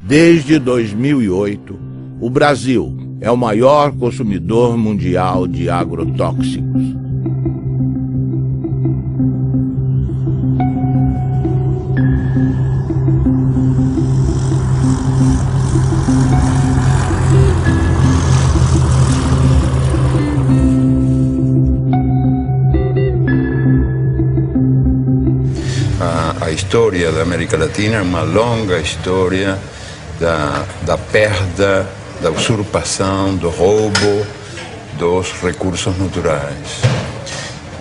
Desde 2008, o Brasil é o maior consumidor mundial de agrotóxicos. A história da América Latina é uma longa história da perda, da usurpação, do roubo dos recursos naturais.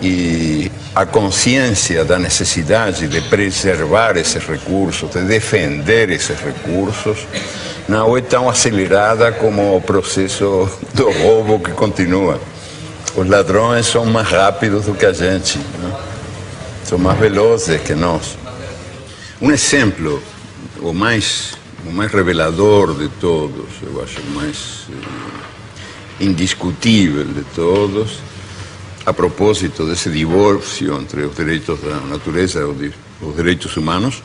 E a consciência da necessidade de preservar esses recursos, de defender esses recursos, não é tão acelerada como o processo do roubo que continua. Os ladrões são mais rápidos do que a gente, né? São mais velozes que nós. Um exemplo, o mais revelador de todos, eu acho o mais indiscutível de todos, a propósito desse divórcio entre os direitos da natureza e os direitos humanos,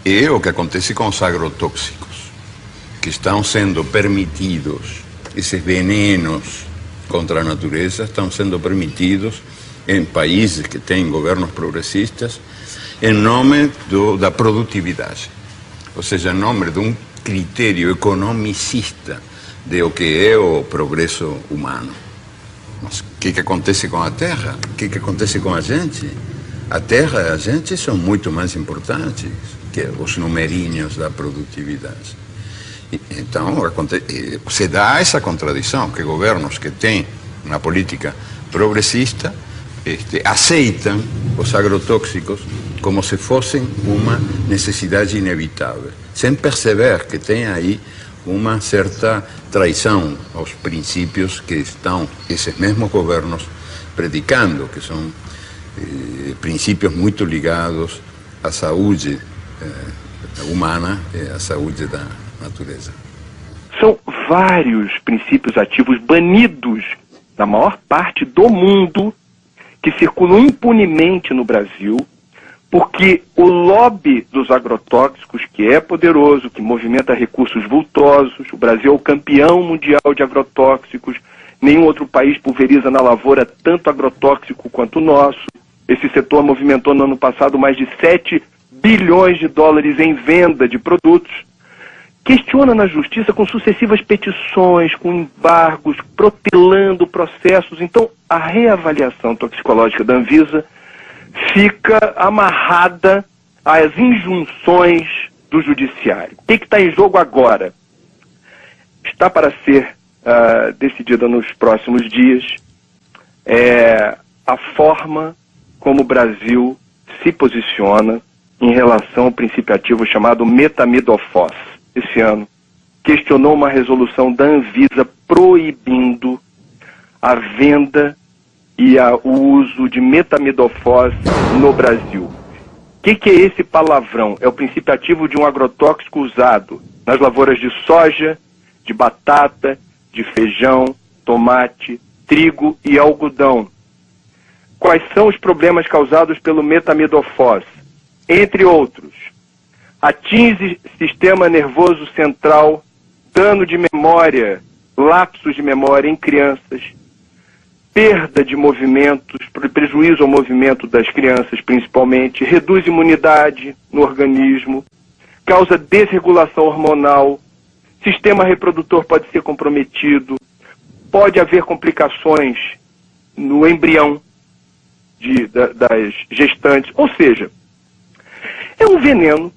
é o que acontece com os agrotóxicos, que estão sendo permitidos, esses venenos contra a natureza estão sendo permitidos em países que têm governos progressistas, em nome da produtividade. Ou seja, em nome de um critério economicista de o que é o progresso humano. Mas o que acontece com a terra? O que acontece com a gente? A terra e a gente são muito mais importantes que os numerinhos da produtividade. Então, se dá essa contradição, que governos que têm uma política progressista aceitam os agrotóxicos como se fossem uma necessidade inevitável, sem perceber que tem aí uma certa traição aos princípios que estão esses mesmos governos predicando, que são princípios muito ligados à saúde humana e à saúde da natureza. São vários princípios ativos banidos na maior parte do mundo que circulam impunemente no Brasil, porque o lobby dos agrotóxicos, que é poderoso, que movimenta recursos vultosos, o Brasil é o campeão mundial de agrotóxicos, nenhum outro país pulveriza na lavoura tanto agrotóxico quanto o nosso. Esse setor movimentou no ano passado mais de 7 bilhões de dólares em venda de produtos. Questiona na justiça com sucessivas petições, com embargos, protelando processos. Então, a reavaliação toxicológica da Anvisa fica amarrada às injunções do judiciário. O que está em jogo agora? Está para ser decidida nos próximos dias a forma como o Brasil se posiciona em relação ao princípio ativo chamado metamidofos. Esse ano, questionou uma resolução da Anvisa proibindo a venda e o uso de metamidofos no Brasil. O que é esse palavrão? É o princípio ativo de um agrotóxico usado nas lavouras de soja, de batata, de feijão, tomate, trigo e algodão. Quais são os problemas causados pelo metamidofos? Entre outros, atinge sistema nervoso central, dano de memória, lapsos de memória em crianças, perda de movimentos, prejuízo ao movimento das crianças principalmente, reduz imunidade no organismo, causa desregulação hormonal, sistema reprodutor pode ser comprometido, pode haver complicações no embrião das gestantes, ou seja, é um veneno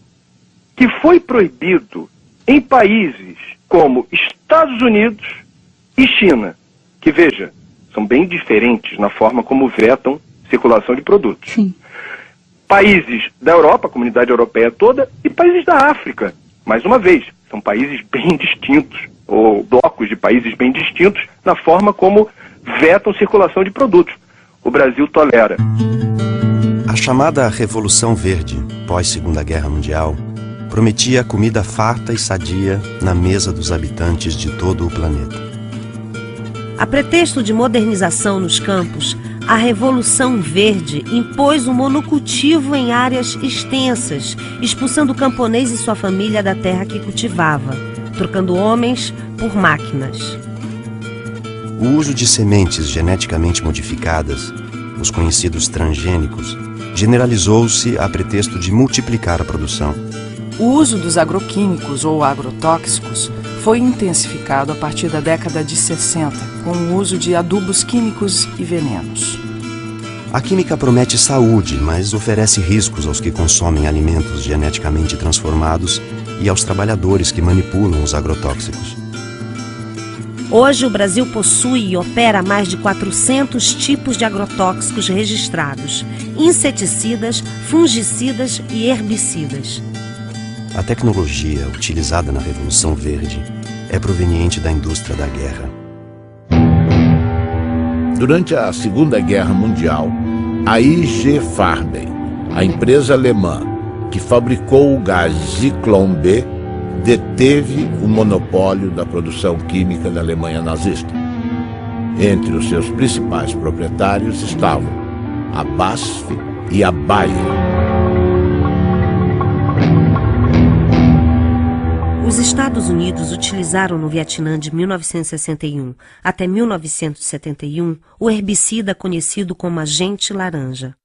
que foi proibido em países como Estados Unidos e China, que, veja, são bem diferentes na forma como vetam circulação de produtos. Sim. Países da Europa, a comunidade europeia toda, e países da África. Mais uma vez, são países bem distintos, ou blocos de países bem distintos, na forma como vetam circulação de produtos. O Brasil tolera. A chamada Revolução Verde, pós-Segunda Guerra Mundial, prometia comida farta e sadia na mesa dos habitantes de todo o planeta. A pretexto de modernização nos campos, A Revolução Verde impôs o monocultivo em áreas extensas, expulsando o camponês e sua família da terra que cultivava, trocando homens por máquinas. O uso de sementes geneticamente modificadas, os conhecidos transgênicos, generalizou-se a pretexto de multiplicar a produção. O uso dos agroquímicos ou agrotóxicos foi intensificado a partir da década de 60, com o uso de adubos químicos e venenos. A química promete saúde, mas oferece riscos aos que consomem alimentos geneticamente transformados e aos trabalhadores que manipulam os agrotóxicos. Hoje, o Brasil possui e opera mais de 400 tipos de agrotóxicos registrados, inseticidas, fungicidas e herbicidas. A tecnologia utilizada na Revolução Verde é proveniente da indústria da guerra. Durante a Segunda Guerra Mundial, a IG Farben, a empresa alemã que fabricou o gás Zyklon B, deteve o monopólio da produção química da Alemanha nazista. Entre os seus principais proprietários estavam a BASF e a Bayer. Os Estados Unidos utilizaram no Vietnã de 1961 até 1971 o herbicida conhecido como agente laranja.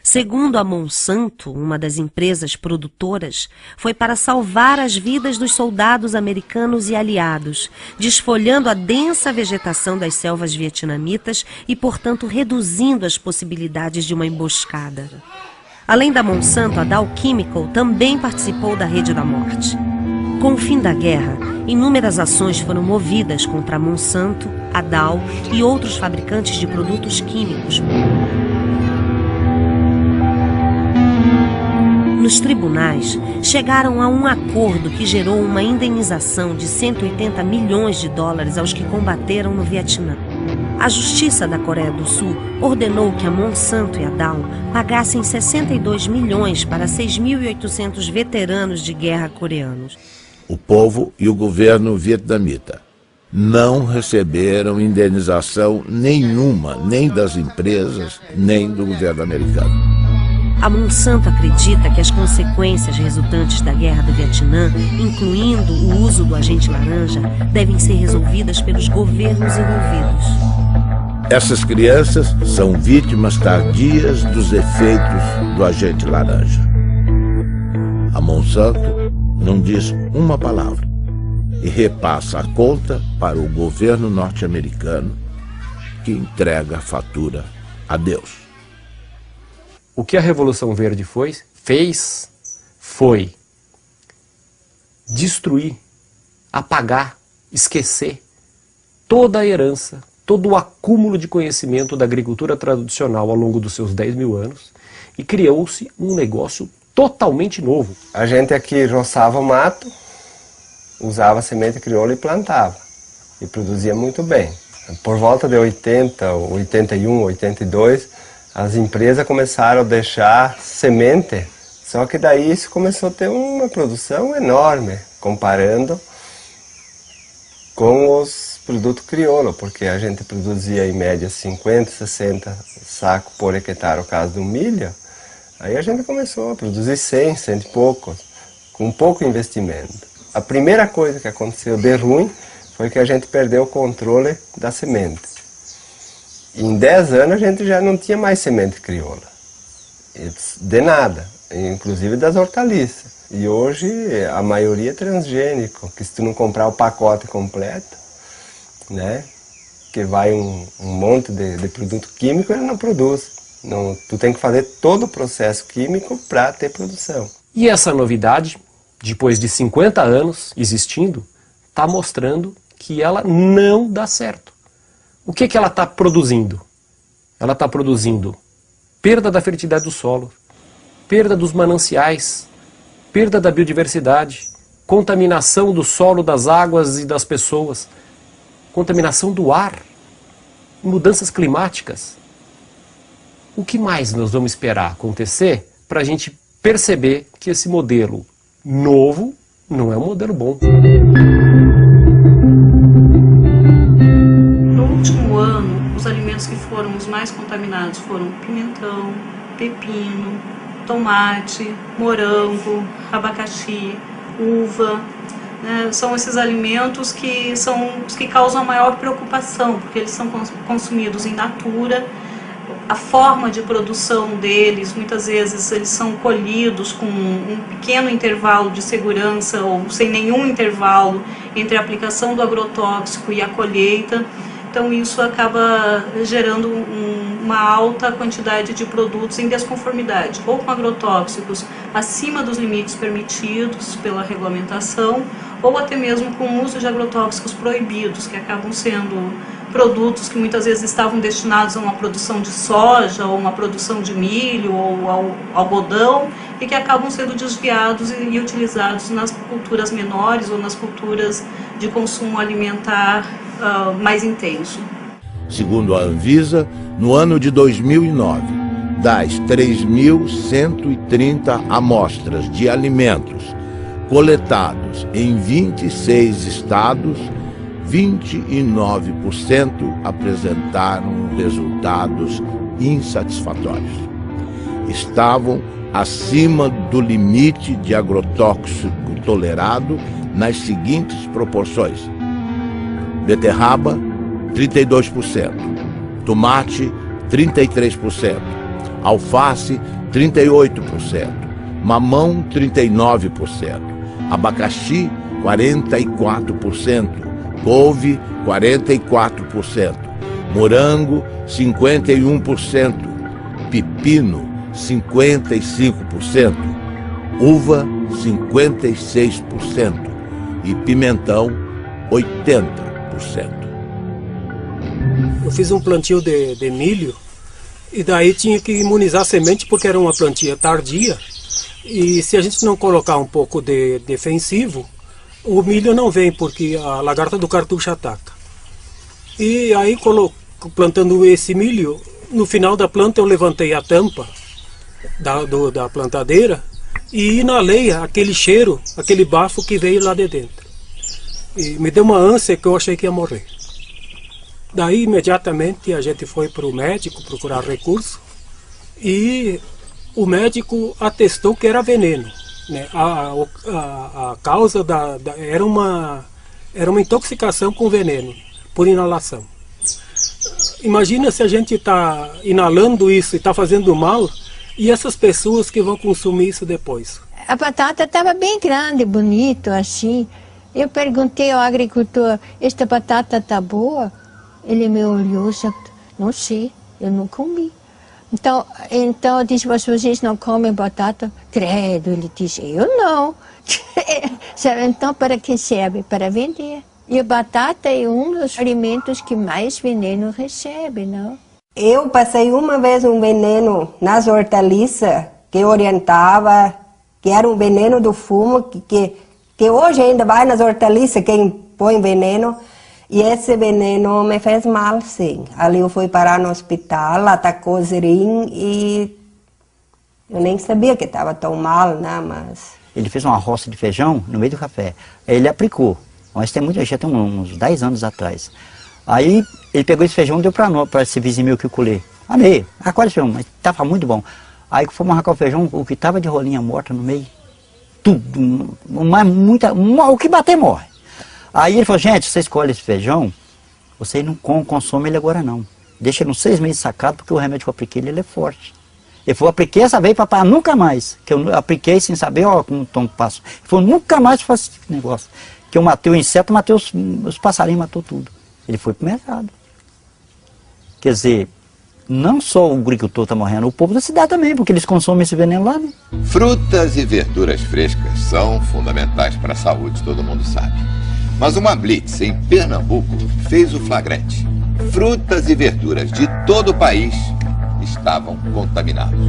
Segundo a Monsanto, uma das empresas produtoras, foi para salvar as vidas dos soldados americanos e aliados, desfolhando a densa vegetação das selvas vietnamitas e, portanto, reduzindo as possibilidades de uma emboscada. Além da Monsanto, a Dow Chemical também participou da Rede da Morte. Com o fim da guerra, inúmeras ações foram movidas contra a Monsanto, a Dow e outros fabricantes de produtos químicos. Nos tribunais, chegaram a um acordo que gerou uma indenização de 180 milhões de dólares aos que combateram no Vietnã. A Justiça da Coreia do Sul ordenou que a Monsanto e a Dow pagassem 62 milhões para 6.800 veteranos de guerra coreanos. O povo e o governo vietnamita não receberam indenização nenhuma, nem das empresas, nem do governo americano. A Monsanto acredita que as consequências resultantes da guerra do Vietnã, incluindo o uso do agente laranja, devem ser resolvidas pelos governos envolvidos. Essas crianças são vítimas tardias dos efeitos do agente laranja. A Monsanto não diz uma palavra e repassa a conta para o governo norte-americano, que entrega a fatura a Deus. O que a Revolução Verde fez foi destruir, apagar, esquecer toda a herança, todo o acúmulo de conhecimento da agricultura tradicional ao longo dos seus 10 mil anos e criou-se um negócio totalmente novo. A gente aqui roçava o mato, usava semente crioula e plantava. E produzia muito bem. Por volta de 80, 81, 82, as empresas começaram a deixar semente, só que daí isso começou a ter uma produção enorme, comparando com os produtos crioulo, porque a gente produzia em média 50, 60 sacos por hectare, no caso do milho. Aí a gente começou a produzir 100 e poucos, com pouco investimento. A primeira coisa que aconteceu de ruim foi que a gente perdeu o controle da semente. Em 10 anos a gente já não tinha mais semente crioula, de nada, inclusive das hortaliças. E hoje a maioria é transgênico, que se tu não comprar o pacote completo, né, que vai um monte de produto químico, ele não produz. Não, tu tem que fazer todo o processo químico para ter produção. E essa novidade, depois de 50 anos existindo, está mostrando que ela não dá certo. O que ela está produzindo? Ela está produzindo perda da fertilidade do solo, perda dos mananciais, perda da biodiversidade, contaminação do solo, das águas e das pessoas, contaminação do ar, mudanças climáticas. O que mais nós vamos esperar acontecer para a gente perceber que esse modelo novo não é um modelo bom? No último ano, os alimentos alimentos que foram os mais contaminados foram pimentão, pepino, tomate, morango, abacaxi, uva. São esses alimentos que são os que causam a maior preocupação, porque eles são consumidos in natura. A forma de produção deles, muitas vezes eles são colhidos com um pequeno intervalo de segurança ou sem nenhum intervalo entre a aplicação do agrotóxico e a colheita. Então isso acaba gerando uma alta quantidade de produtos em desconformidade, ou com agrotóxicos acima dos limites permitidos pela regulamentação, ou até mesmo com o uso de agrotóxicos proibidos, que acabam sendo produtos que muitas vezes estavam destinados a uma produção de soja, ou uma produção de milho, ou ao algodão, e que acabam sendo desviados e utilizados nas culturas menores ou nas culturas de consumo alimentar mais intenso. Segundo a Anvisa, no ano de 2009, das 3.130 amostras de alimentos coletados em 26 estados, 29% apresentaram resultados insatisfatórios. Estavam acima do limite de agrotóxico tolerado nas seguintes proporções: beterraba, 32%, tomate, 33%, alface, 38%, mamão, 39%, abacaxi, 44%, couve, 44%, morango, 51%, pepino, 55%, uva, 56% e pimentão, 80%. Eu fiz um plantio de milho e daí tinha que imunizar a semente porque era uma plantia tardia, e se a gente não colocar um pouco de defensivo, o milho não vem porque a lagarta do cartucho ataca. E aí, plantando esse milho, no final da planta eu levantei a tampa da plantadeira e inalei aquele cheiro, aquele bafo que veio lá de dentro. E me deu uma ânsia que eu achei que ia morrer. Daí, imediatamente, a gente foi para o médico procurar recurso e o médico atestou que era veneno. Né? A causa era uma intoxicação com veneno, por inalação. Imagina se a gente está inalando isso e está fazendo mal, e essas pessoas que vão consumir isso depois. A batata estava bem grande, bonito, assim. Eu perguntei ao agricultor, esta batata está boa? Ele me olhou e disse, não sei, eu não comi. Então eu disse, mas vocês não comem batata? Credo, ele disse, eu não. Então para que serve? Para vender. E a batata é um dos alimentos que mais veneno recebe, não? Eu passei uma vez um veneno nas hortaliças que orientava, que era um veneno do fumo, que hoje ainda vai nas hortaliças quem põe veneno. E esse veneno me fez mal, sim. Ali eu fui parar no hospital, atacou o zerim e eu nem sabia que estava tão mal, né, mas... Ele fez uma roça de feijão no meio do café. Aí ele aplicou, mas já tem uns 10 anos atrás. Aí ele pegou esse feijão e deu para esse vizinho meu que eu colhei. Amei, quase feijão, mas estava muito bom. Aí fomos arrancar o feijão, o que estava de rolinha morta no meio, tudo, mas o que bater morre. Aí ele falou, gente, você escolhe esse feijão, você não consome ele agora não. Deixa ele uns 6 meses sacado, porque o remédio que eu apliquei ele é forte. Ele falou, apliquei essa vez, papai, nunca mais. Que eu apliquei sem saber, ó, como o tom passo. Ele falou, nunca mais faço esse negócio. Que eu matei o inseto, matei os passarinhos, matou tudo. Ele foi pro mercado. Quer dizer, não só o agricultor está morrendo, o povo da cidade também, porque eles consomem esse veneno lá, né? Frutas e verduras frescas são fundamentais para a saúde, todo mundo sabe. Mas uma blitz em Pernambuco fez o flagrante. Frutas e verduras de todo o país estavam contaminados.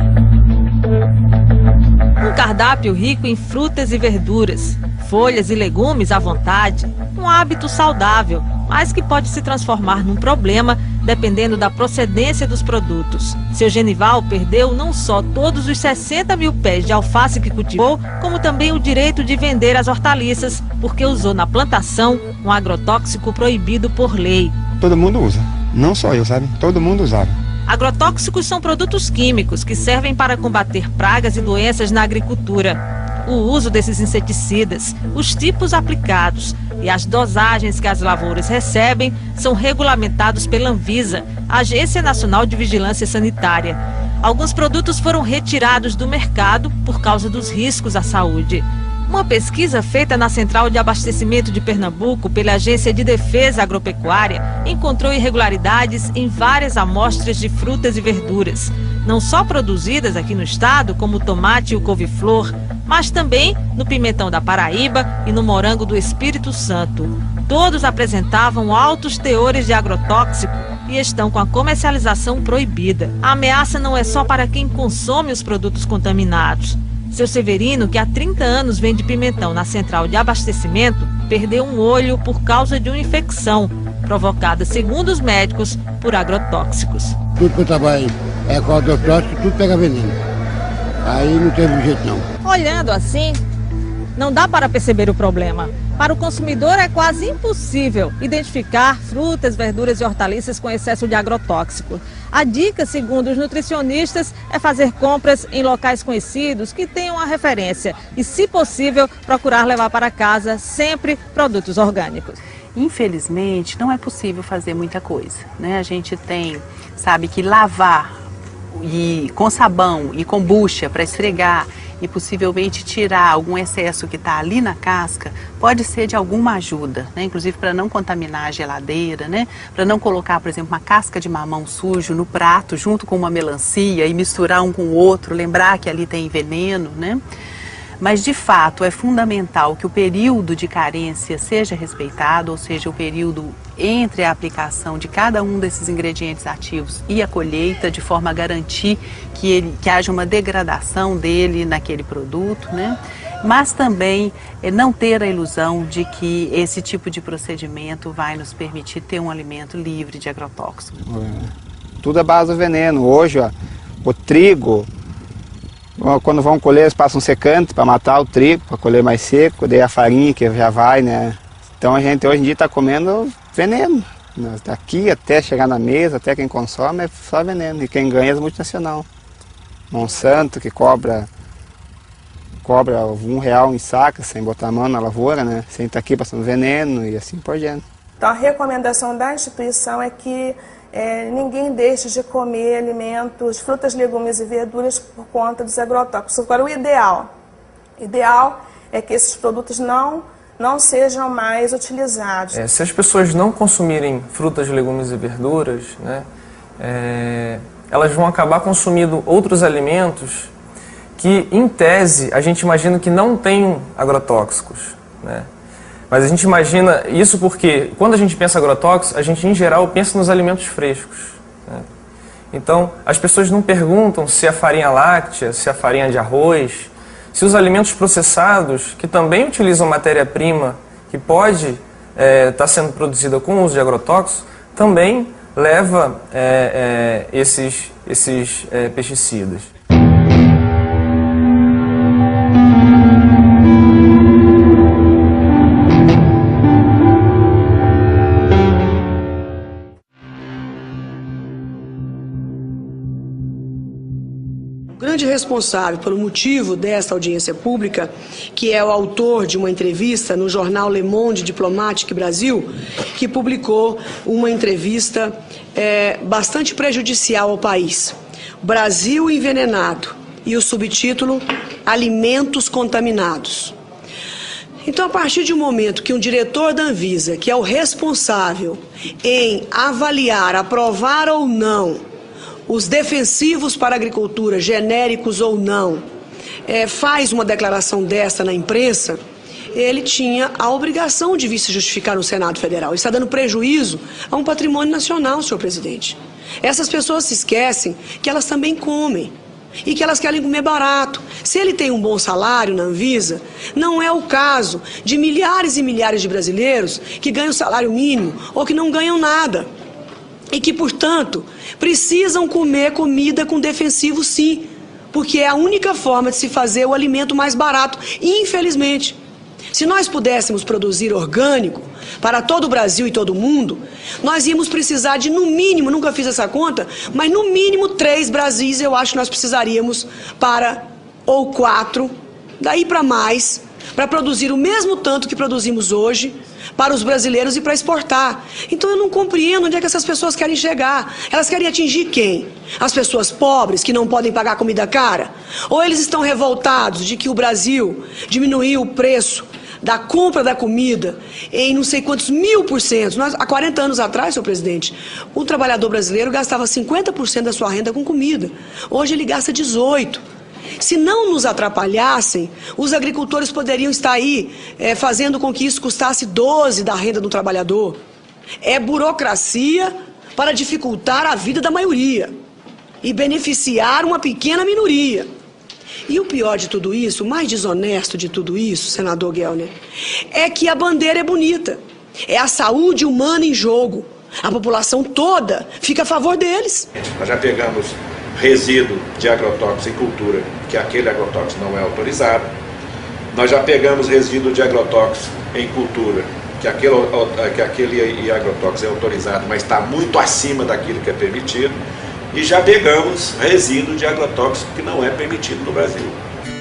Um cardápio rico em frutas e verduras, folhas e legumes à vontade, um hábito saudável, mas que pode se transformar num problema dependendo da procedência dos produtos. Seu Genival perdeu não só todos os 60 mil pés de alface que cultivou, como também o direito de vender as hortaliças, porque usou na plantação um agrotóxico proibido por lei. Todo mundo usa. Não só eu, sabe? Todo mundo usava. Agrotóxicos são produtos químicos que servem para combater pragas e doenças na agricultura. O uso desses inseticidas, os tipos aplicados e as dosagens que as lavouras recebem são regulamentados pela Anvisa, Agência Nacional de Vigilância Sanitária. Alguns produtos foram retirados do mercado por causa dos riscos à saúde. Uma pesquisa feita na Central de Abastecimento de Pernambuco pela Agência de Defesa Agropecuária encontrou irregularidades em várias amostras de frutas e verduras, não só produzidas aqui no estado, como o tomate e o couve-flor, mas também no pimentão da Paraíba e no morango do Espírito Santo. Todos apresentavam altos teores de agrotóxico e estão com a comercialização proibida. A ameaça não é só para quem consome os produtos contaminados. Seu Severino, que há 30 anos vende pimentão na central de abastecimento, perdeu um olho por causa de uma infecção provocada, segundo os médicos, por agrotóxicos. Tudo que eu trabalho com agrotóxico, tudo pega veneno. Aí não teve jeito não. Olhando assim, não dá para perceber o problema. Para o consumidor é quase impossível identificar frutas, verduras e hortaliças com excesso de agrotóxico. A dica, segundo os nutricionistas, é fazer compras em locais conhecidos que tenham a referência e, se possível, procurar levar para casa sempre produtos orgânicos. Infelizmente, não é possível fazer muita coisa, né? A gente sabe que lavar com sabão e com bucha para esfregar e possivelmente tirar algum excesso que está ali na casca, pode ser de alguma ajuda, né? Inclusive para não contaminar a geladeira, né? Para não colocar, por exemplo, uma casca de mamão sujo no prato junto com uma melancia e misturar um com o outro, lembrar que ali tem veneno, né? Mas, de fato, é fundamental que o período de carência seja respeitado, ou seja, o período entre a aplicação de cada um desses ingredientes ativos e a colheita, de forma a garantir que haja uma degradação dele naquele produto, né? Mas também não ter a ilusão de que esse tipo de procedimento vai nos permitir ter um alimento livre de agrotóxicos. Tudo é base do veneno. Hoje, ó, o trigo... Quando vão colher, eles passam um secante para matar o trigo, para colher mais seco, daí a farinha que já vai, né? Então a gente hoje em dia está comendo veneno. Daqui até chegar na mesa, até quem consome é só veneno. E quem ganha é as multinacionais. Monsanto, que cobra R$1 em saca, sem botar a mão na lavoura, né? Sem estar aqui passando veneno e assim por diante. Então a recomendação da instituição é que ninguém deixe de comer alimentos, frutas, legumes e verduras por conta dos agrotóxicos. Agora, o ideal é que esses produtos não sejam mais utilizados. Se as pessoas não consumirem frutas, legumes e verduras, né, elas vão acabar consumindo outros alimentos que, em tese, a gente imagina que não tem agrotóxicos, né? Mas a gente imagina isso porque, quando a gente pensa agrotóxicos, a gente, em geral, pensa nos alimentos frescos, né? Então, as pessoas não perguntam se a farinha láctea, se a farinha de arroz, se os alimentos processados, que também utilizam matéria-prima que pode estar sendo produzida com o uso de agrotóxicos, também leva esses pesticidas. O grande responsável pelo motivo desta audiência pública, que é o autor de uma entrevista no jornal Le Monde Diplomatique Brasil, que publicou uma entrevista bastante prejudicial ao país. Brasil envenenado, e o subtítulo Alimentos contaminados. Então, a partir de um momento que um diretor da Anvisa, que é o responsável em avaliar, aprovar ou não os defensivos para a agricultura, genéricos ou não, faz uma declaração desta na imprensa, ele tinha a obrigação de vir se justificar no Senado Federal. Ele está dando prejuízo a um patrimônio nacional, senhor presidente. Essas pessoas se esquecem que elas também comem e que elas querem comer barato. Se ele tem um bom salário na Anvisa, não é o caso de milhares e milhares de brasileiros que ganham salário mínimo ou que não ganham nada. E que, portanto, precisam comer comida com defensivo, sim, porque é a única forma de se fazer o alimento mais barato, infelizmente. Se nós pudéssemos produzir orgânico para todo o Brasil e todo o mundo, nós íamos precisar de, no mínimo, nunca fiz essa conta, mas no mínimo 3 Brasis eu acho que nós precisaríamos ou 4, daí para mais, para produzir o mesmo tanto que produzimos hoje para os brasileiros e para exportar. Então eu não compreendo onde é que essas pessoas querem chegar. Elas querem atingir quem? As pessoas pobres que não podem pagar comida cara? Ou eles estão revoltados de que o Brasil diminuiu o preço da compra da comida em não sei quantos 1000%. Há 40 anos atrás, senhor presidente, o trabalhador brasileiro gastava 50% da sua renda com comida. Hoje ele gasta 18%. Se não nos atrapalhassem, os agricultores poderiam estar aí fazendo com que isso custasse 12% da renda do trabalhador. É burocracia para dificultar a vida da maioria e beneficiar uma pequena minoria. E o pior de tudo isso, o mais desonesto de tudo isso, senador Gelner, é que a bandeira é bonita. É a saúde humana em jogo. A população toda fica a favor deles. Nós já pegamos resíduo de agrotóxico em cultura, que aquele agrotóxico não é autorizado. Nós já pegamos resíduo de agrotóxico em cultura, que aquele agrotóxico é autorizado, mas está muito acima daquilo que é permitido. E já pegamos resíduo de agrotóxico que não é permitido no Brasil.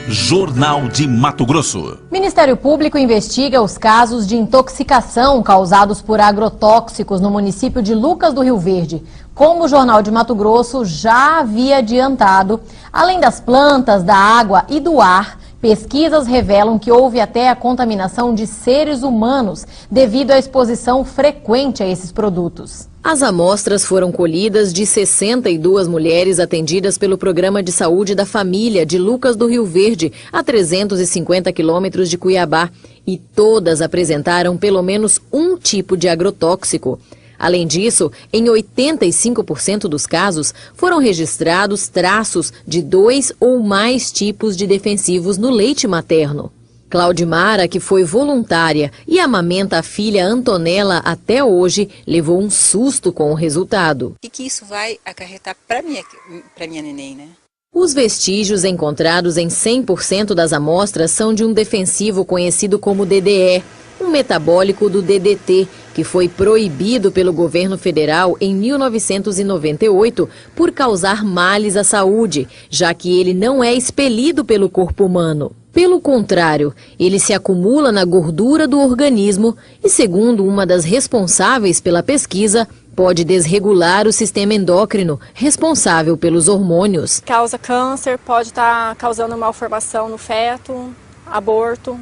Jornal de Mato Grosso. Ministério Público investiga os casos de intoxicação causados por agrotóxicos no município de Lucas do Rio Verde. Como o Jornal de Mato Grosso já havia adiantado, além das plantas, da água e do ar, pesquisas revelam que houve até a contaminação de seres humanos devido à exposição frequente a esses produtos. As amostras foram colhidas de 62 mulheres atendidas pelo Programa de Saúde da Família de Lucas do Rio Verde, a 350 quilômetros de Cuiabá, e todas apresentaram pelo menos um tipo de agrotóxico. Além disso, em 85% dos casos, foram registrados traços de 2 ou mais tipos de defensivos no leite materno. Claudimara, que foi voluntária e amamenta a filha Antonella até hoje, levou um susto com o resultado. E que isso vai acarretar para minha neném, né? Os vestígios encontrados em 100% das amostras são de um defensivo conhecido como DDE, um metabólico do DDT, que foi proibido pelo governo federal em 1998 por causar males à saúde, já que ele não é expelido pelo corpo humano. Pelo contrário, ele se acumula na gordura do organismo e, segundo uma das responsáveis pela pesquisa, pode desregular o sistema endócrino, responsável pelos hormônios. Causa câncer, pode estar causando malformação no feto, aborto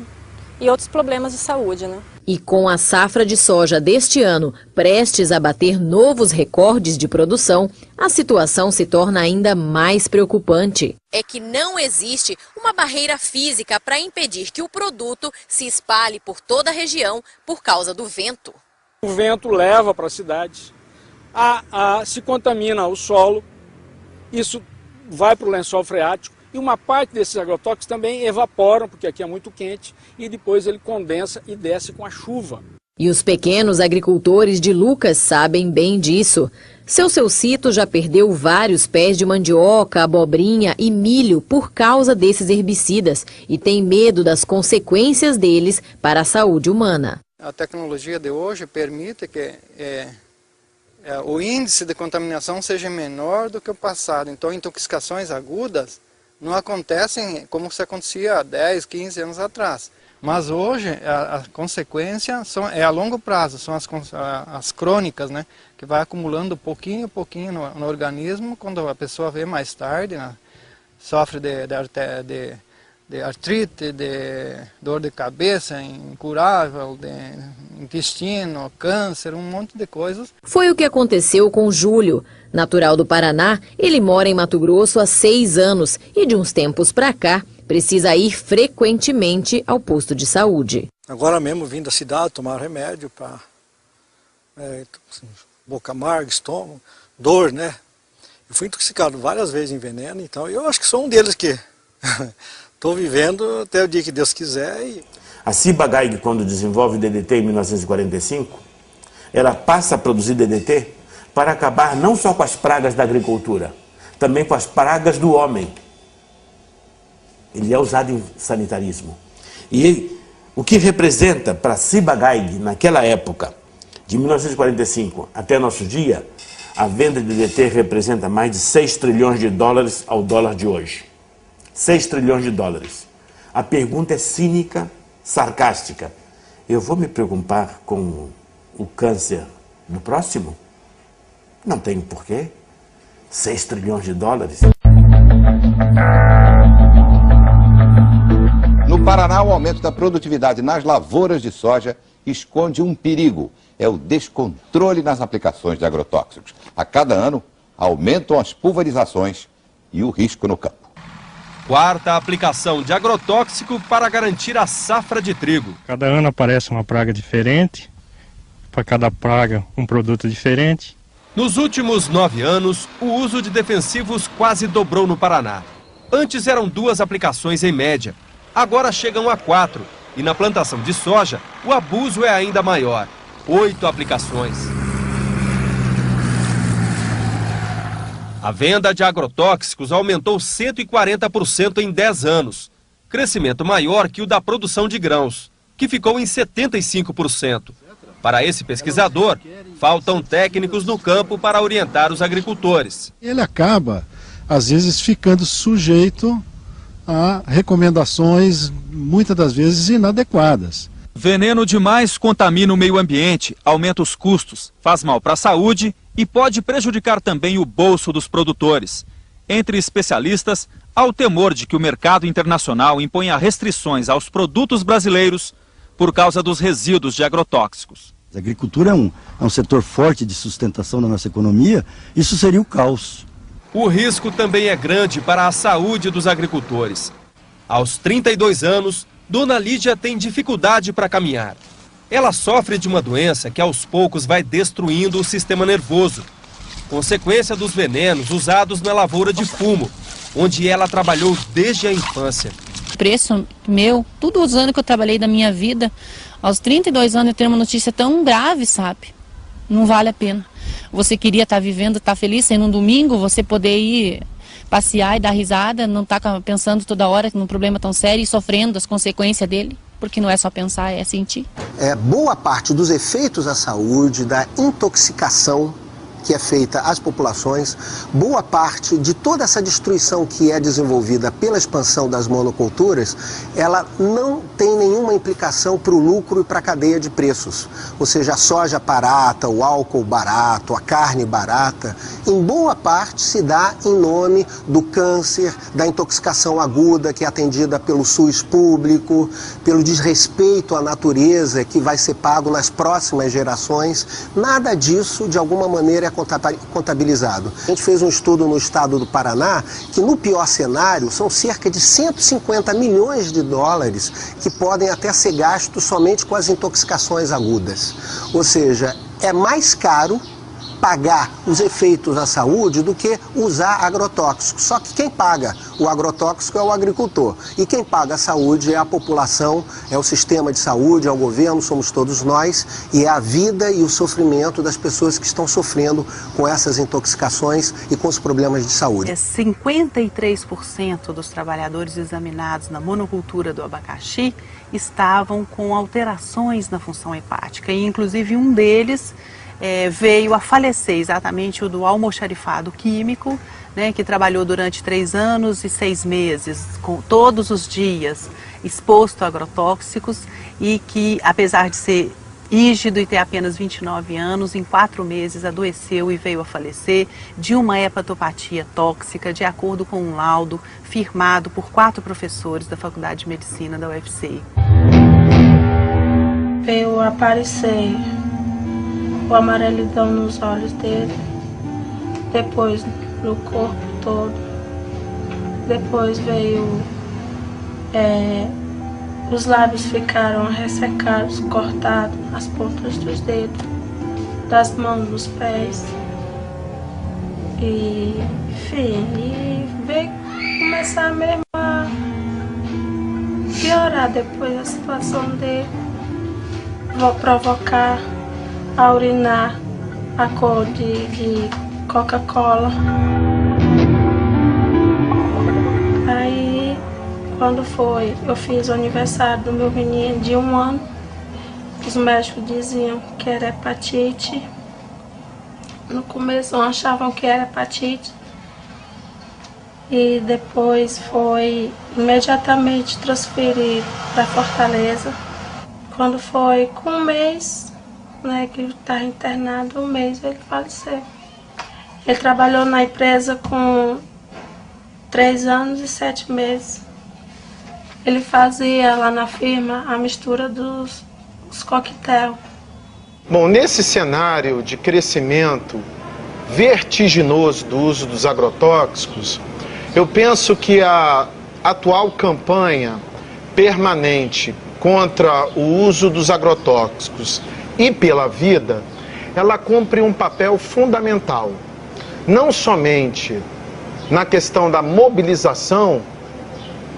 e outros problemas de saúde, né? E com a safra de soja deste ano prestes a bater novos recordes de produção, a situação se torna ainda mais preocupante. É que não existe uma barreira física para impedir que o produto se espalhe por toda a região por causa do vento. O vento leva para a cidade, se contamina o solo, isso vai para o lençol freático. E uma parte desses agrotóxicos também evaporam, porque aqui é muito quente, e depois ele condensa e desce com a chuva. E os pequenos agricultores de Lucas sabem bem disso. Seu Cito já perdeu vários pés de mandioca, abobrinha e milho por causa desses herbicidas e tem medo das consequências deles para a saúde humana. A tecnologia de hoje permite que o índice de contaminação seja menor do que o passado. Então, intoxicações agudas não acontecem como se acontecia há 10, 15 anos atrás. Mas hoje a consequência é a longo prazo, são as crônicas, né, que vai acumulando pouquinho a pouquinho no organismo. Quando a pessoa vê mais tarde, né, sofre de artrite, de dor de cabeça incurável, de intestino, câncer, um monte de coisas. Foi o que aconteceu com Júlio. Natural do Paraná, ele mora em Mato Grosso há 6 anos e de uns tempos para cá precisa ir frequentemente ao posto de saúde. Agora mesmo vim da cidade tomar remédio para boca amarga, estômago, dor, né? Eu fui intoxicado várias vezes em veneno, então eu acho que sou um deles que estou vivendo até o dia que Deus quiser. A Ciba-Geigy, quando desenvolve o DDT em 1945, ela passa a produzir DDT para acabar não só com as pragas da agricultura, também com as pragas do homem. Ele é usado em sanitarismo. E O que representa para Ciba-Geigy, naquela época, de 1945 até nosso dia, a venda de DDT representa mais de 6 trilhões de dólares ao dólar de hoje. 6 trilhões de dólares. A pergunta é cínica, sarcástica. Eu vou me preocupar com o câncer do próximo? Não tenho porquê. 6 trilhões de dólares. No Paraná, o aumento da produtividade nas lavouras de soja esconde um perigo. É o descontrole nas aplicações de agrotóxicos. A cada ano, aumentam as pulverizações e o risco no campo. Quarta aplicação de agrotóxico para garantir a safra de trigo. Cada ano aparece uma praga diferente, para cada praga um produto diferente. Nos últimos 9 anos, o uso de defensivos quase dobrou no Paraná. Antes eram 2 aplicações em média, agora chegam a 4. E na plantação de soja, o abuso é ainda maior, 8 aplicações. A venda de agrotóxicos aumentou 140% em 10 anos, crescimento maior que o da produção de grãos, que ficou em 75%. Para esse pesquisador, faltam técnicos no campo para orientar os agricultores. Ele acaba, às vezes, ficando sujeito a recomendações, muitas das vezes, inadequadas. Veneno demais contamina o meio ambiente, aumenta os custos, faz mal para a saúde e pode prejudicar também o bolso dos produtores. Entre especialistas, há o temor de que o mercado internacional imponha restrições aos produtos brasileiros por causa dos resíduos de agrotóxicos. A agricultura é um setor forte de sustentação da nossa economia, isso seria o caos. O risco também é grande para a saúde dos agricultores. Aos 32 anos, Dona Lídia tem dificuldade para caminhar. Ela sofre de uma doença que aos poucos vai destruindo o sistema nervoso, consequência dos venenos usados na lavoura de fumo, onde ela trabalhou desde a infância. Preço meu, todos os anos que eu trabalhei da minha vida, aos 32 anos eu tenho uma notícia tão grave, sabe? Não vale a pena. Você queria estar vivendo, estar feliz, sendo um domingo, você poder ir passear e dar risada, não estar pensando toda hora num problema tão sério e sofrendo as consequências dele, porque não é só pensar, é sentir. Boa parte dos efeitos à saúde, da intoxicação que é feita às populações, boa parte de toda essa destruição que é desenvolvida pela expansão das monoculturas, ela não tem nenhuma implicação para o lucro e para a cadeia de preços. Ou seja, a soja barata, o álcool barato, a carne barata, em boa parte se dá em nome do câncer, da intoxicação aguda que é atendida pelo SUS público, pelo desrespeito à natureza que vai ser pago nas próximas gerações. Nada disso, de alguma maneira, é contabilizado. A gente fez um estudo no estado do Paraná que no pior cenário são cerca de 150 milhões de dólares que podem até ser gastos somente com as intoxicações agudas. Ou seja, é mais caro pagar os efeitos à saúde do que usar agrotóxicos. Só que quem paga o agrotóxico é o agricultor. E quem paga a saúde é a população, é o sistema de saúde, é o governo, somos todos nós. E é a vida e o sofrimento das pessoas que estão sofrendo com essas intoxicações e com os problemas de saúde. 53% dos trabalhadores examinados na monocultura do abacaxi estavam com alterações na função hepática. E inclusive um deles veio a falecer, exatamente o do almoxarifado químico, né, que trabalhou durante 3 anos e 6 meses, todos os dias, exposto a agrotóxicos e que, apesar de ser rígido e ter apenas 29 anos, em 4 meses adoeceu e veio a falecer de uma hepatopatia tóxica, de acordo com um laudo firmado por 4 professores da Faculdade de Medicina da UFC. Veio aparecer o amarelidão nos olhos dele, depois no corpo todo, depois veio, os lábios ficaram ressecados, cortados, as pontas dos dedos, das mãos, dos pés, e enfim, e veio começar mesmo a piorar depois a situação dele, vou provocar a urinar a cor de Coca-Cola. Aí Quando foi, eu fiz o aniversário do meu menino de 1 ano. Os médicos diziam que era hepatite. No começo achavam que era hepatite. E depois foi imediatamente transferido para Fortaleza. Quando foi com 1 mês, né, que ele estava internado, 1 mês ele faleceu. Ele trabalhou na empresa com 3 anos e 7 meses. Ele fazia lá na firma a mistura dos coquetel. Bom, nesse cenário de crescimento vertiginoso do uso dos agrotóxicos, eu penso que a atual campanha permanente contra o uso dos agrotóxicos e pela vida, ela cumpre um papel fundamental, não somente na questão da mobilização,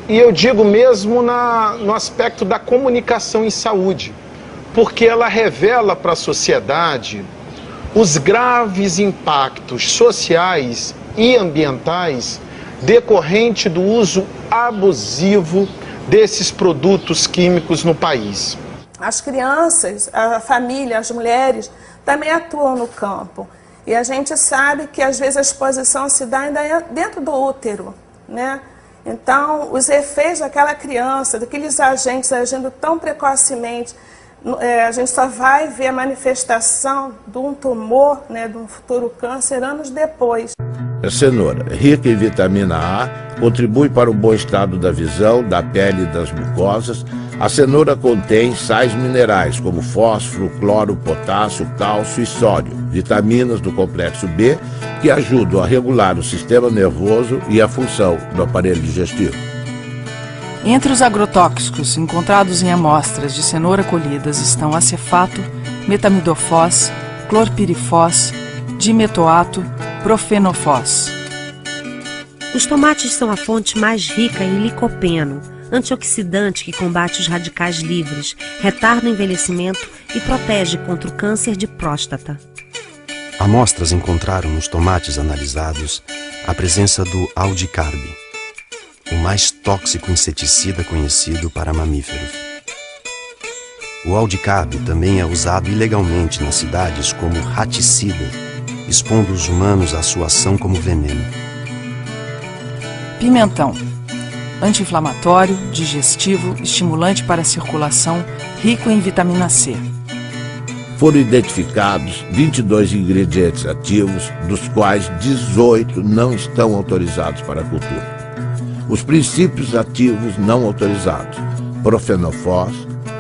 e eu digo mesmo no aspecto da comunicação em saúde, porque ela revela para a sociedade os graves impactos sociais e ambientais decorrente do uso abusivo desses produtos químicos no país. As crianças, a família, as mulheres também atuam no campo. E a gente sabe que às vezes a exposição se dá ainda dentro do útero, né? Então, os efeitos daquela criança, daqueles agentes agindo tão precocemente, a gente só vai ver a manifestação de um tumor, né, de um futuro câncer, anos depois. A cenoura, rica em vitamina A, contribui para o bom estado da visão, da pele e das mucosas. A cenoura contém sais minerais como fósforo, cloro, potássio, cálcio e sódio, vitaminas do complexo B, que ajudam a regular o sistema nervoso e a função do aparelho digestivo. Entre os agrotóxicos encontrados em amostras de cenoura colhidas estão acefato, metamidofós, clorpirifós, dimetoato, profenofós. Os tomates são a fonte mais rica em licopeno, antioxidante que combate os radicais livres, retarda o envelhecimento e protege contra o câncer de próstata. Amostras encontraram nos tomates analisados a presença do aldicarb, o mais tóxico inseticida conhecido para mamíferos. O aldicarb também é usado ilegalmente nas cidades como raticida, expondo os humanos à sua ação como veneno. Pimentão. Anti-inflamatório, digestivo, estimulante para a circulação, rico em vitamina C. Foram identificados 22 ingredientes ativos, dos quais 18 não estão autorizados para a cultura. Os princípios ativos não autorizados: profenofós,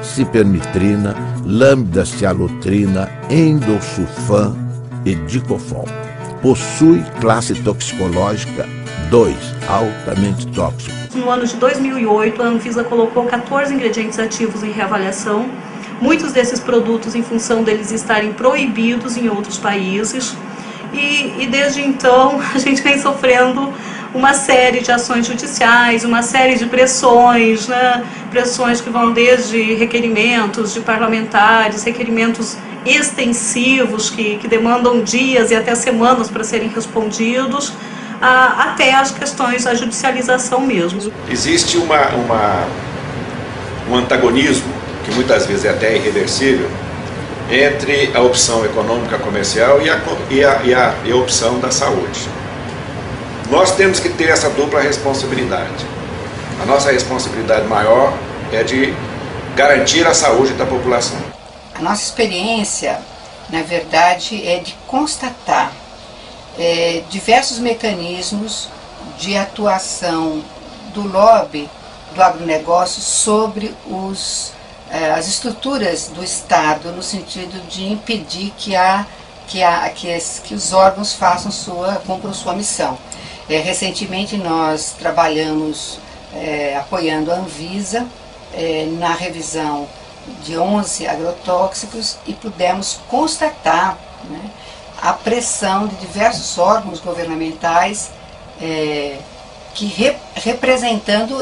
cipermitrina, lambda-cialotrina, endosulfan e dicofol. Possui classe toxicológica 2, altamente tóxico. No ano de 2008, a Anvisa colocou 14 ingredientes ativos em reavaliação. Muitos desses produtos, em função deles estarem proibidos em outros países. E desde então, a gente vem sofrendo uma série de ações judiciais, uma série de pressões, né? Pressões que vão desde requerimentos de parlamentares, requerimentos extensivos que demandam dias e até semanas para serem respondidos, até as questões da judicialização mesmo. Existe um antagonismo, que muitas vezes é até irreversível, entre a opção econômica comercial e a opção da saúde. Nós temos que ter essa dupla responsabilidade. A nossa responsabilidade maior é de garantir a saúde da população. A nossa experiência, na verdade, é de constatar diversos mecanismos de atuação do lobby do agronegócio sobre as estruturas do Estado, no sentido de impedir que os órgãos cumpram sua missão. Recentemente nós trabalhamos apoiando a Anvisa na revisão de 11 agrotóxicos e pudemos constatar, né, a pressão de diversos órgãos governamentais representando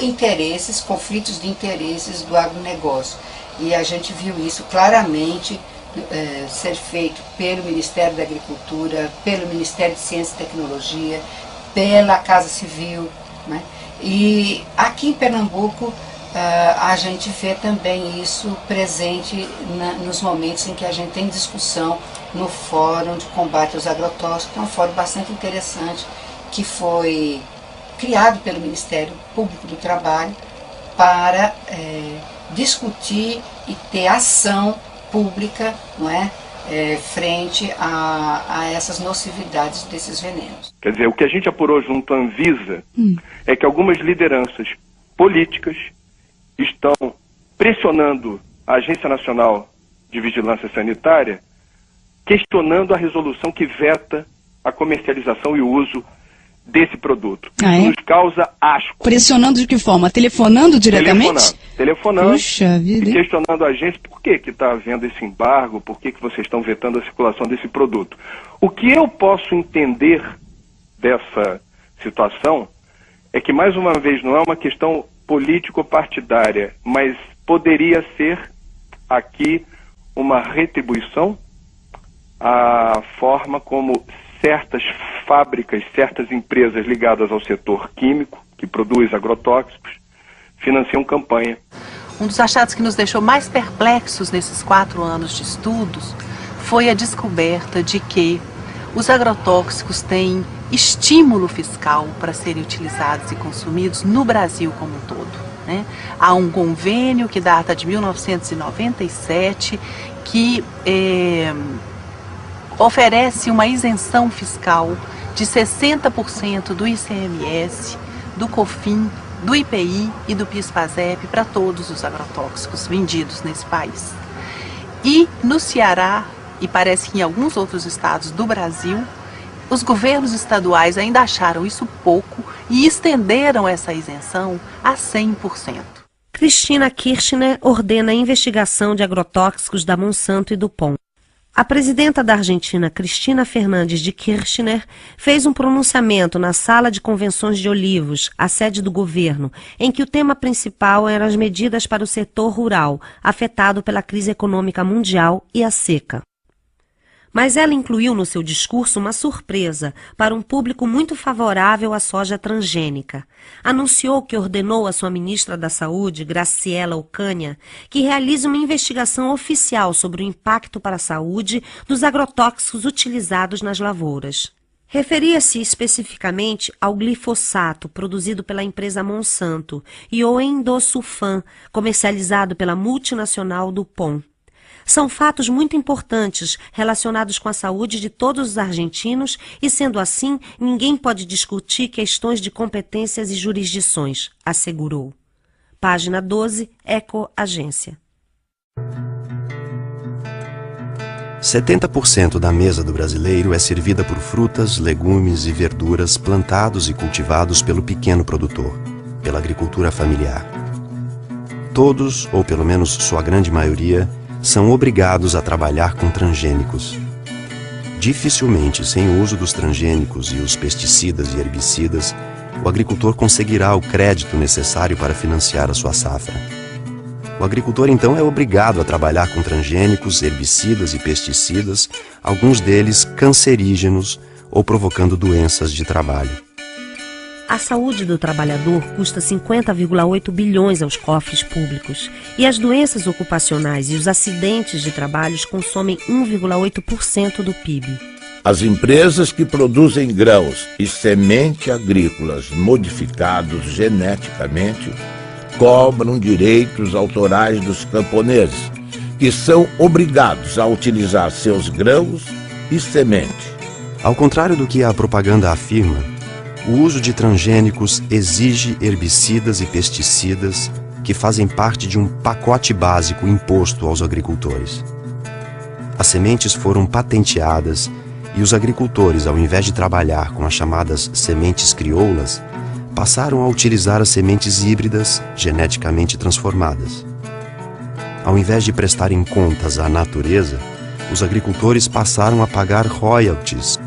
conflitos de interesses do agronegócio. E a gente viu isso claramente ser feito pelo Ministério da Agricultura, pelo Ministério de Ciência e Tecnologia, pela Casa Civil, né? E aqui em Pernambuco, a gente vê também isso presente nos momentos em que a gente tem discussão no Fórum de Combate aos Agrotóxicos, que é um fórum bastante interessante, que foi criado pelo Ministério Público do Trabalho para discutir e ter ação pública, não é? Frente a essas nocividades desses venenos. Quer dizer, o que a gente apurou junto à Anvisa é que algumas lideranças políticas estão pressionando a Agência Nacional de Vigilância Sanitária, questionando a resolução que veta a comercialização e o uso desse produto. Isso nos causa asco. Pressionando de que forma? Telefonando diretamente? Telefonando. Puxa vida, e questionando a agência por que está havendo esse embargo, por que vocês estão vetando a circulação desse produto. O que eu posso entender dessa situação é que, mais uma vez, não é uma questão político-partidária, mas poderia ser aqui uma retribuição à forma como certas fábricas, certas empresas ligadas ao setor químico, que produz agrotóxicos, financiam campanha. Um dos achados que nos deixou mais perplexos nesses 4 anos de estudos foi a descoberta de que os agrotóxicos têm estímulo fiscal para serem utilizados e consumidos no Brasil como um todo, né? Há um convênio que data de 1997 que oferece uma isenção fiscal de 60% do ICMS, do COFIN, do IPI e do PIS/PASEP para todos os agrotóxicos vendidos nesse país. E no Ceará, e parece que em alguns outros estados do Brasil, os governos estaduais ainda acharam isso pouco e estenderam essa isenção a 100%. Cristina Kirchner ordena a investigação de agrotóxicos da Monsanto e do DuPont. A presidenta da Argentina, Cristina Fernandes de Kirchner, fez um pronunciamento na Sala de Convenções de Olivos, a sede do governo, em que o tema principal eram as medidas para o setor rural, afetado pela crise econômica mundial e a seca. Mas ela incluiu no seu discurso uma surpresa para um público muito favorável à soja transgênica. Anunciou que ordenou à sua ministra da Saúde, Graciela Ocaña, que realize uma investigação oficial sobre o impacto para a saúde dos agrotóxicos utilizados nas lavouras. Referia-se especificamente ao glifosato, produzido pela empresa Monsanto, e ao endosulfan, comercializado pela multinacional DuPont. São fatos muito importantes relacionados com a saúde de todos os argentinos e, sendo assim, ninguém pode discutir questões de competências e jurisdições, assegurou. Página 12, Eco Agência. 70% da mesa do brasileiro é servida por frutas, legumes e verduras plantados e cultivados pelo pequeno produtor, pela agricultura familiar. Todos, ou pelo menos sua grande maioria, são obrigados a trabalhar com transgênicos. Dificilmente, sem o uso dos transgênicos e os pesticidas e herbicidas, o agricultor conseguirá o crédito necessário para financiar a sua safra. O agricultor, então, é obrigado a trabalhar com transgênicos, herbicidas e pesticidas, alguns deles cancerígenos ou provocando doenças de trabalho. A saúde do trabalhador custa 50,8 bilhões aos cofres públicos e as doenças ocupacionais e os acidentes de trabalho consomem 1,8% do PIB. As empresas que produzem grãos e semente agrícolas modificados geneticamente cobram direitos autorais dos camponeses, que são obrigados a utilizar seus grãos e semente. Ao contrário do que a propaganda afirma, o uso de transgênicos exige herbicidas e pesticidas que fazem parte de um pacote básico imposto aos agricultores. As sementes foram patenteadas e os agricultores, ao invés de trabalhar com as chamadas sementes crioulas, passaram a utilizar as sementes híbridas geneticamente transformadas. Ao invés de prestarem contas à natureza, os agricultores passaram a pagar royalties.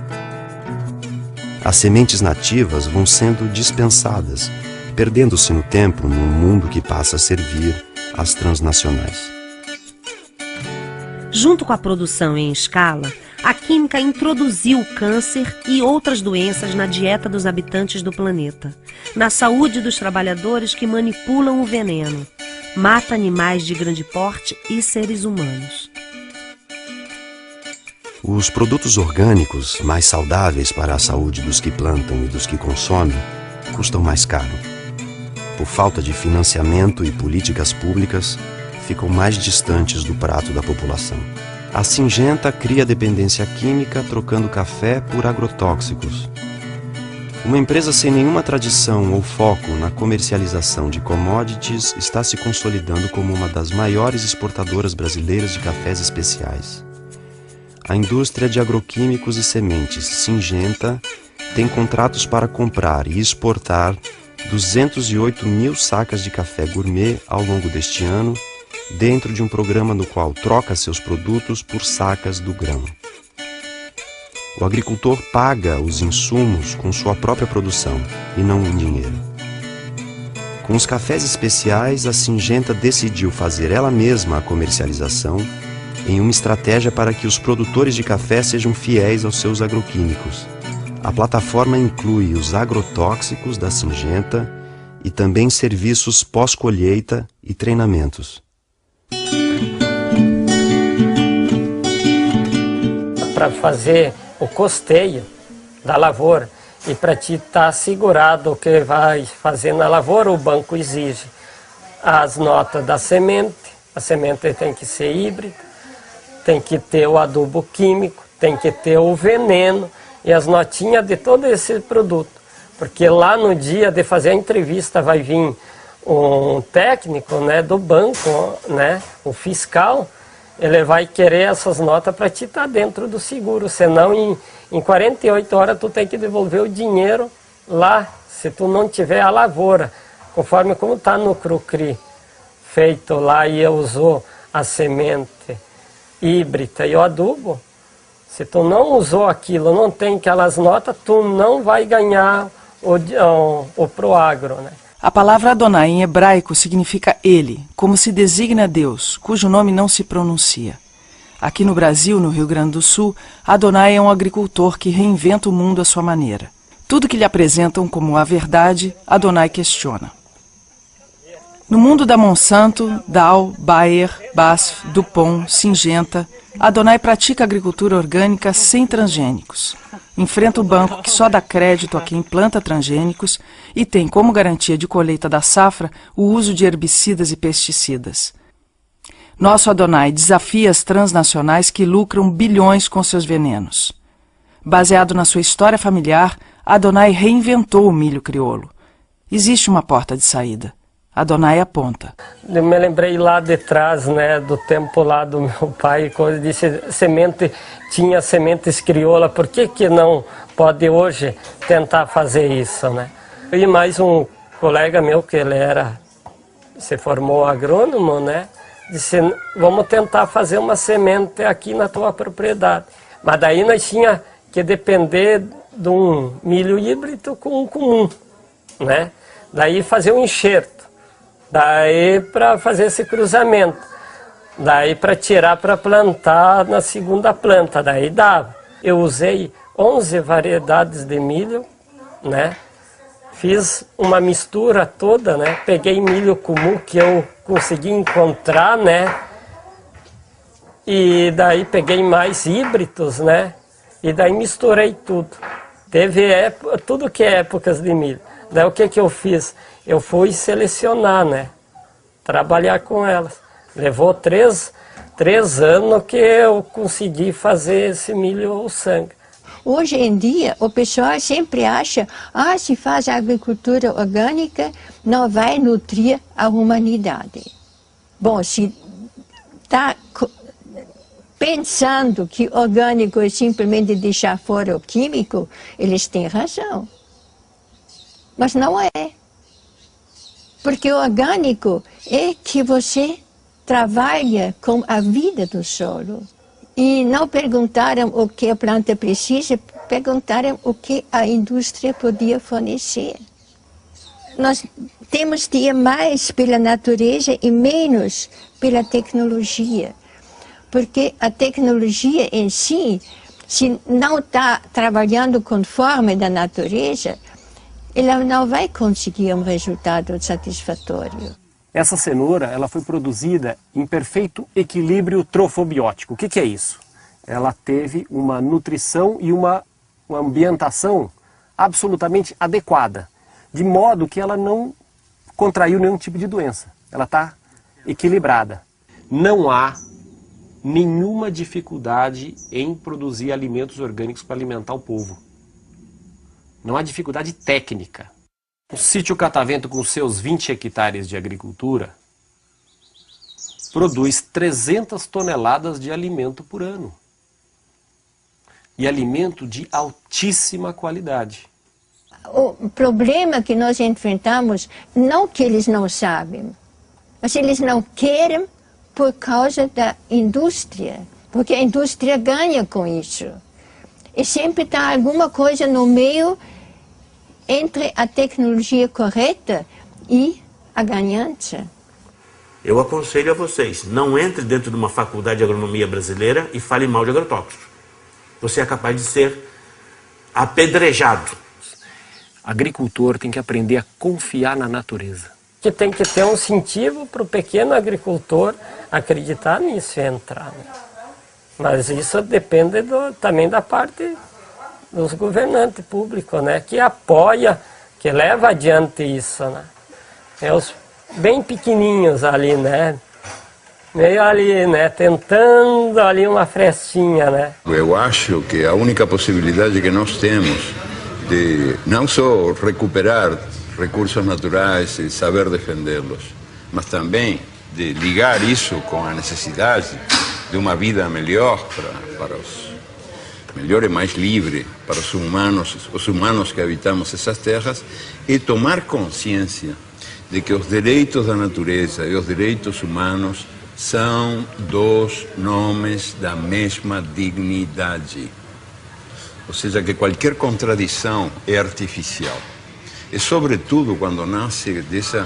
As sementes nativas vão sendo dispensadas, perdendo-se no tempo num mundo que passa a servir às transnacionais. Junto com a produção em escala, a química introduziu o câncer e outras doenças na dieta dos habitantes do planeta, na saúde dos trabalhadores que manipulam o veneno, mata animais de grande porte e seres humanos. Os produtos orgânicos, mais saudáveis para a saúde dos que plantam e dos que consomem, custam mais caro. Por falta de financiamento e políticas públicas, ficam mais distantes do prato da população. A Syngenta cria dependência química trocando café por agrotóxicos. Uma empresa sem nenhuma tradição ou foco na comercialização de commodities está se consolidando como uma das maiores exportadoras brasileiras de cafés especiais. A indústria de agroquímicos e sementes Syngenta tem contratos para comprar e exportar 208 mil sacas de café gourmet ao longo deste ano, dentro de um programa no qual troca seus produtos por sacas do grão. O agricultor paga os insumos com sua própria produção e não em dinheiro. Com os cafés especiais, a Syngenta decidiu fazer ela mesma a comercialização em uma estratégia para que os produtores de café sejam fiéis aos seus agroquímicos. A plataforma inclui os agrotóxicos da Syngenta e também serviços pós-colheita e treinamentos. Para fazer o custeio da lavoura e para te estar assegurado o que vai fazer na lavoura, o banco exige as notas da semente. A semente tem que ser híbrida, tem que ter o adubo químico, tem que ter o veneno e as notinhas de todo esse produto. Porque lá no dia de fazer a entrevista vai vir um técnico, né, do banco, né, o fiscal, ele vai querer essas notas para te estar dentro do seguro, senão em 48 horas tu tem que devolver o dinheiro lá, se tu não tiver a lavoura, conforme como está no Crucri, feito lá e usou a semente híbrida e o adubo, se tu não usou aquilo, não tem aquelas notas, tu não vai ganhar o Proagro, né? A palavra Adonai em hebraico significa ele, como se designa Deus, cujo nome não se pronuncia. Aqui no Brasil, no Rio Grande do Sul, Adonai é um agricultor que reinventa o mundo à sua maneira. Tudo que lhe apresentam como a verdade, Adonai questiona. No mundo da Monsanto, Dow, Bayer, BASF, DuPont, Syngenta, Adonai pratica agricultura orgânica sem transgênicos. Enfrenta o banco que só dá crédito a quem planta transgênicos e tem como garantia de colheita da safra o uso de herbicidas e pesticidas. Nosso Adonai desafia as transnacionais que lucram bilhões com seus venenos. Baseado na sua história familiar, Adonai reinventou o milho crioulo. Existe uma porta de saída. Adonai aponta. Eu me lembrei lá de trás, né, do tempo lá do meu pai, quando disse tinha sementes crioula, por que não pode hoje tentar fazer isso, né? E mais um colega meu, que ele se formou agrônomo, né, disse, vamos tentar fazer uma semente aqui na tua propriedade. Mas daí nós tinha que depender de um milho híbrido com um comum, né? Daí fazer um enxerto. Daí para fazer esse cruzamento, daí para tirar para plantar na segunda planta, daí dava. Eu usei 11 variedades de milho, né? Fiz uma mistura toda, né? Peguei milho comum que eu consegui encontrar, né? E daí peguei mais híbridos, né? E daí misturei tudo. Teve tudo que é épocas de milho. Daí o que eu fiz? Eu fui selecionar, né? Trabalhar com elas. Levou três anos que eu consegui fazer esse milho sangue. Hoje em dia, o pessoal sempre acha, se faz agricultura orgânica, não vai nutrir a humanidade. Bom, se está pensando que orgânico é simplesmente deixar fora o químico, eles têm razão. Mas não é. Porque o orgânico é que você trabalha com a vida do solo. E não perguntaram o que a planta precisa, perguntaram o que a indústria podia fornecer. Nós temos de ir mais pela natureza e menos pela tecnologia. Porque a tecnologia em si se não está trabalhando conforme da natureza, ela não vai conseguir um resultado satisfatório. Essa cenoura, ela foi produzida em perfeito equilíbrio trofobiótico. O que é isso? Ela teve uma nutrição e uma ambientação absolutamente adequada, de modo que ela não contraiu nenhum tipo de doença. Ela está equilibrada. Não há nenhuma dificuldade em produzir alimentos orgânicos para alimentar o povo. Não há dificuldade técnica. O sítio Catavento, com seus 20 hectares de agricultura, produz 300 toneladas de alimento por ano. E alimento de altíssima qualidade. O problema que nós enfrentamos, não que eles não sabem, mas eles não querem por causa da indústria, porque a indústria ganha com isso. E sempre está alguma coisa no meio entre a tecnologia correta e a ganância. Eu aconselho a vocês, não entre dentro de uma faculdade de agronomia brasileira e fale mal de agrotóxicos. Você é capaz de ser apedrejado. Agricultor tem que aprender a confiar na natureza. Que tem que ter um incentivo para o pequeno agricultor acreditar nisso e entrar. Né? Mas isso depende também da parte dos governantes públicos, né? Que apoia, que leva adiante isso. Né? É os bem pequenininhos ali, né? Meio ali, né? Tentando ali uma frestinha, né? Eu acho que a única possibilidade que nós temos de não só recuperar recursos naturais e saber defendê-los, mas também de ligar isso com a necessidade de uma vida melhor para os melhor e mais livre para os humanos que habitamos essas terras, e tomar consciência de que os direitos da natureza e os direitos humanos são dois nomes da mesma dignidade. Ou seja, que qualquer contradição é artificial. E, sobretudo, quando nasce dessa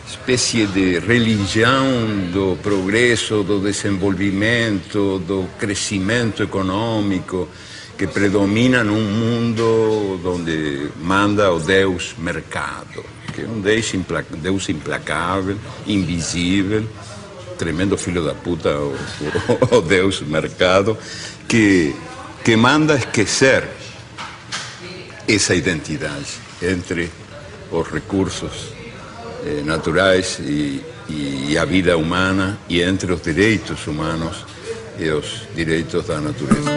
espécie de religião do progresso, do desenvolvimento, do crescimento econômico, que predomina num mundo onde manda o Deus mercado, que é um Deus implacável, invisível, tremendo filho da puta, o Deus mercado, que manda esquecer essa identidade entre os recursos naturais e a vida humana, e entre os direitos humanos e os direitos da natureza.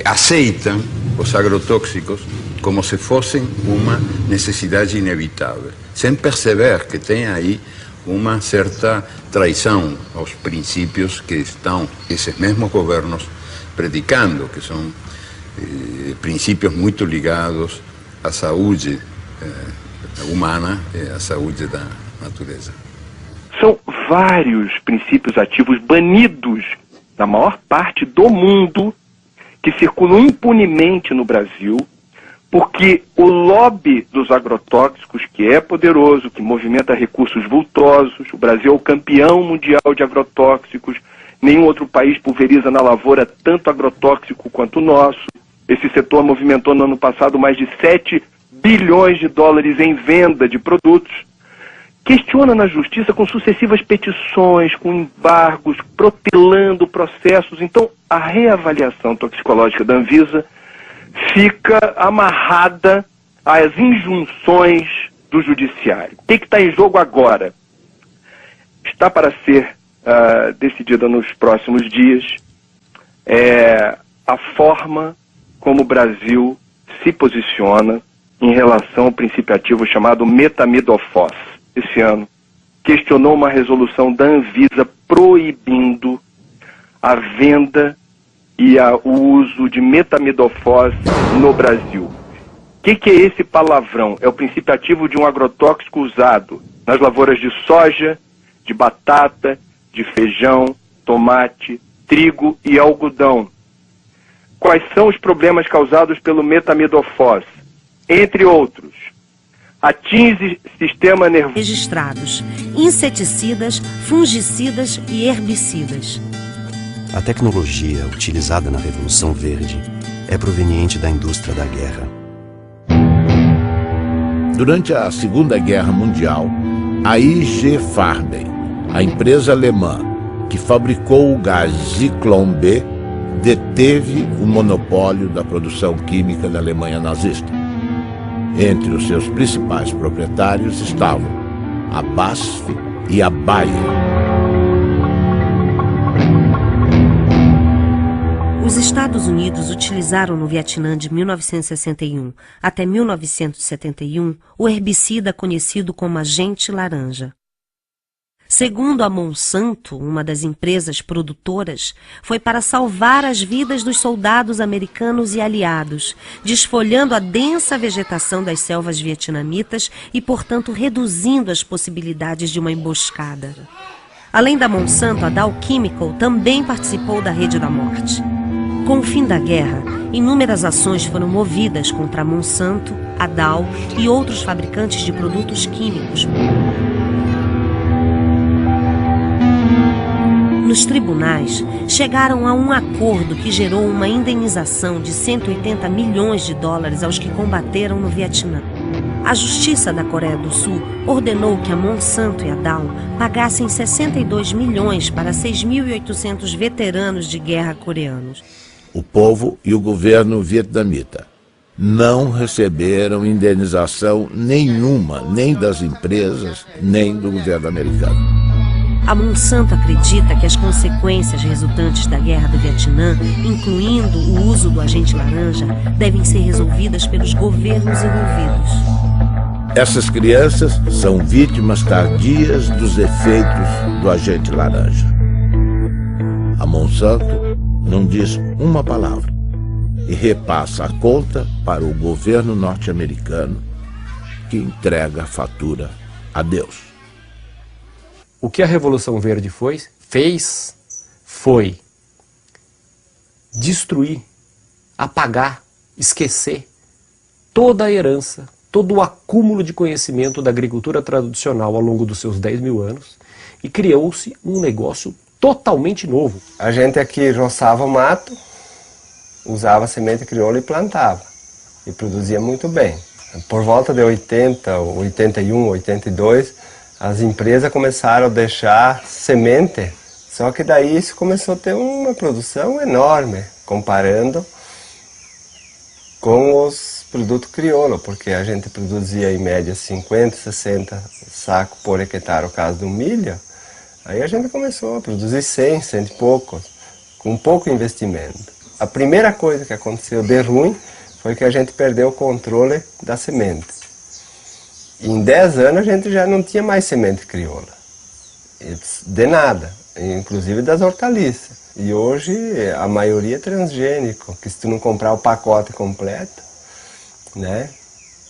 Aceitam os agrotóxicos como se fossem uma necessidade inevitável, sem perceber que tem aí uma certa traição aos princípios que estão esses mesmos governos predicando, que são princípios muito ligados à saúde humana e à saúde da natureza. São vários princípios ativos banidos na maior parte do mundo que circulam impunemente no Brasil, porque o lobby dos agrotóxicos, que é poderoso, que movimenta recursos vultosos, o Brasil é o campeão mundial de agrotóxicos, nenhum outro país pulveriza na lavoura tanto agrotóxico quanto o nosso. Esse setor movimentou no ano passado mais de 7 bilhões de dólares em venda de produtos. Questiona na justiça com sucessivas petições, com embargos, protelando processos. Então, a reavaliação toxicológica da Anvisa fica amarrada às injunções do judiciário. O que está em jogo agora? Está para ser decidida nos próximos dias a forma como o Brasil se posiciona em relação ao princípio ativo chamado metamidofos. Esse ano, questionou uma resolução da Anvisa proibindo a venda e o uso de metamidofos no Brasil. O que é esse palavrão? É o princípio ativo de um agrotóxico usado nas lavouras de soja, de batata, de feijão, tomate, trigo e algodão. Quais são os problemas causados pelo metamidofos? Entre outros, atinge sistema nervoso. Registrados: inseticidas, fungicidas e herbicidas. A tecnologia utilizada na Revolução Verde é proveniente da indústria da guerra. Durante a Segunda Guerra Mundial, a IG Farben, a empresa alemã que fabricou o gás Zyklon B, deteve o monopólio da produção química da Alemanha nazista. Entre os seus principais proprietários estavam a BASF e a Bayer. Os Estados Unidos utilizaram no Vietnã de 1961 até 1971 o herbicida conhecido como agente laranja. Segundo a Monsanto, uma das empresas produtoras, foi para salvar as vidas dos soldados americanos e aliados, desfolhando a densa vegetação das selvas vietnamitas e, portanto, reduzindo as possibilidades de uma emboscada. Além da Monsanto, a Dow Chemical também participou da Rede da Morte. Com o fim da guerra, inúmeras ações foram movidas contra a Monsanto, a Dow e outros fabricantes de produtos químicos. Nos tribunais, chegaram a um acordo que gerou uma indenização de 180 milhões de dólares aos que combateram no Vietnã. A Justiça da Coreia do Sul ordenou que a Monsanto e a Dow pagassem 62 milhões para 6.800 veteranos de guerra coreanos. O povo e o governo vietnamita não receberam indenização nenhuma, nem das empresas, nem do governo americano. A Monsanto acredita que as consequências resultantes da guerra do Vietnã, incluindo o uso do agente laranja, devem ser resolvidas pelos governos envolvidos. Essas crianças são vítimas tardias dos efeitos do agente laranja. A Monsanto não diz uma palavra e repassa a conta para o governo norte-americano, que entrega a fatura a Deus. O que a Revolução Verde fez foi destruir, apagar, esquecer toda a herança, todo o acúmulo de conhecimento da agricultura tradicional ao longo dos seus 10 mil anos e criou-se um negócio totalmente novo. A gente aqui roçava o mato, usava semente crioula e plantava e produzia muito bem. Por volta de 80, 81, 82, as empresas começaram a deixar semente, só que daí isso começou a ter uma produção enorme, comparando com os produtos crioulo, porque a gente produzia em média 50, 60 sacos por hectare, no caso do milho, aí a gente começou a produzir 100 e poucos, com pouco investimento. A primeira coisa que aconteceu de ruim foi que a gente perdeu o controle da semente. Em 10 anos a gente já não tinha mais semente crioula. De nada, inclusive das hortaliças. E hoje a maioria é transgênico, que se tu não comprar o pacote completo, né,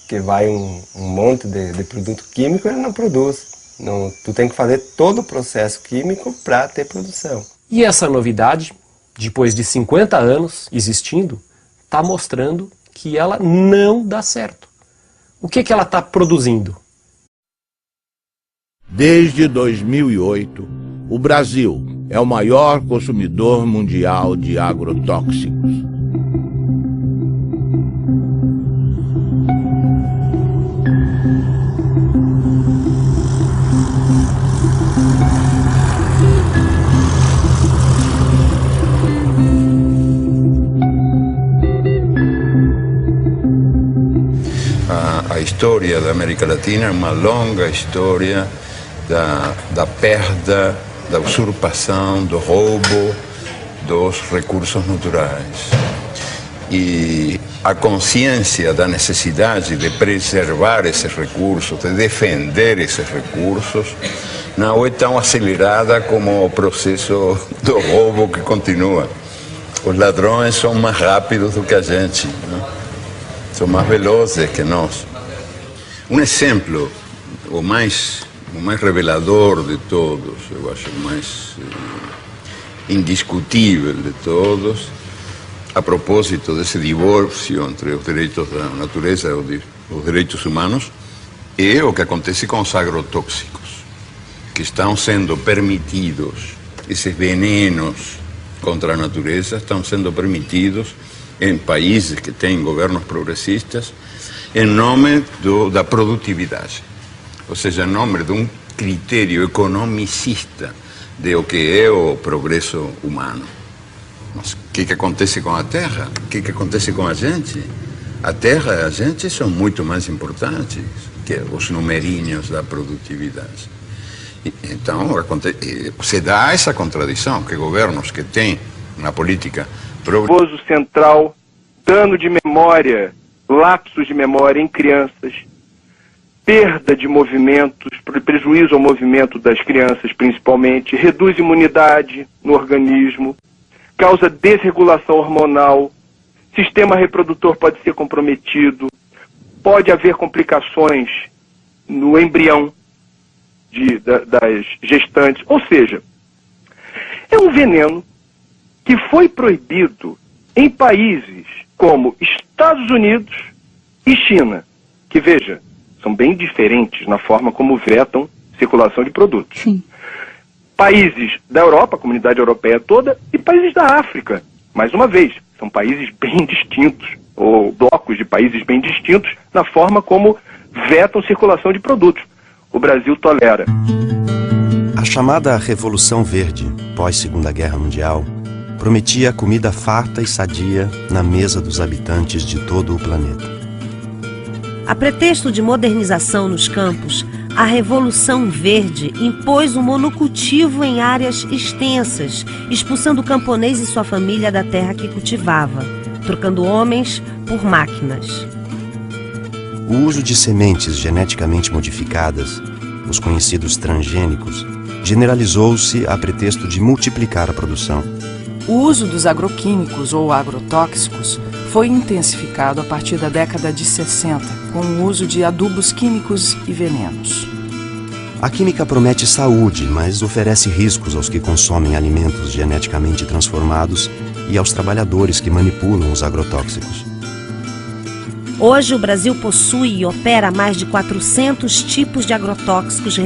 que vai um monte de produto químico, ele não produz. Não, tu tem que fazer todo o processo químico para ter produção. E essa novidade, depois de 50 anos existindo, está mostrando que ela não dá certo. O que ela está produzindo? Desde 2008, o Brasil é o maior consumidor mundial de agrotóxicos. A história da América Latina é uma longa história da perda, da usurpação, do roubo dos recursos naturais. E a consciência da necessidade de preservar esses recursos, de defender esses recursos, não é tão acelerada como o processo do roubo que continua. Os ladrões são mais rápidos do que a gente, né? São mais velozes que nós. Um exemplo, o mais revelador de todos, eu acho o mais indiscutível de todos, a propósito desse divórcio entre os direitos da natureza e os direitos humanos, é o que acontece com os agrotóxicos, que estão sendo permitidos, esses venenos contra a natureza estão sendo permitidos em países que têm governos progressistas, em nome da produtividade. Ou seja, em nome de um critério economicista de o que é o progresso humano. Mas o que acontece com a terra? O que acontece com a gente? A terra e a gente são muito mais importantes que os numerinhos da produtividade. Então, se dá essa contradição, que governos que têm uma política progressiva central, dano de memória, lapsos de memória em crianças, perda de movimentos, prejuízo ao movimento das crianças principalmente, reduz imunidade no organismo, causa desregulação hormonal, sistema reprodutor pode ser comprometido, pode haver complicações no embrião das gestantes, ou seja, é um veneno que foi proibido em países como Estados Unidos e China, que, veja, são bem diferentes na forma como vetam circulação de produtos. Sim. Países da Europa, a comunidade europeia toda, e países da África. Mais uma vez, são países bem distintos, ou blocos de países bem distintos, na forma como vetam circulação de produtos. O Brasil tolera. A chamada Revolução Verde, pós-Segunda Guerra Mundial, prometia comida farta e sadia na mesa dos habitantes de todo o planeta. A pretexto de modernização nos campos, a Revolução Verde impôs o monocultivo em áreas extensas, expulsando o camponês e sua família da terra que cultivava, trocando homens por máquinas. O uso de sementes geneticamente modificadas, os conhecidos transgênicos, generalizou-se a pretexto de multiplicar a produção. O uso dos agroquímicos ou agrotóxicos foi intensificado a partir da década de 60, com o uso de adubos químicos e venenos. A química promete saúde, mas oferece riscos aos que consomem alimentos geneticamente transformados e aos trabalhadores que manipulam os agrotóxicos. Hoje, o Brasil possui e opera mais de 400 tipos de agrotóxicos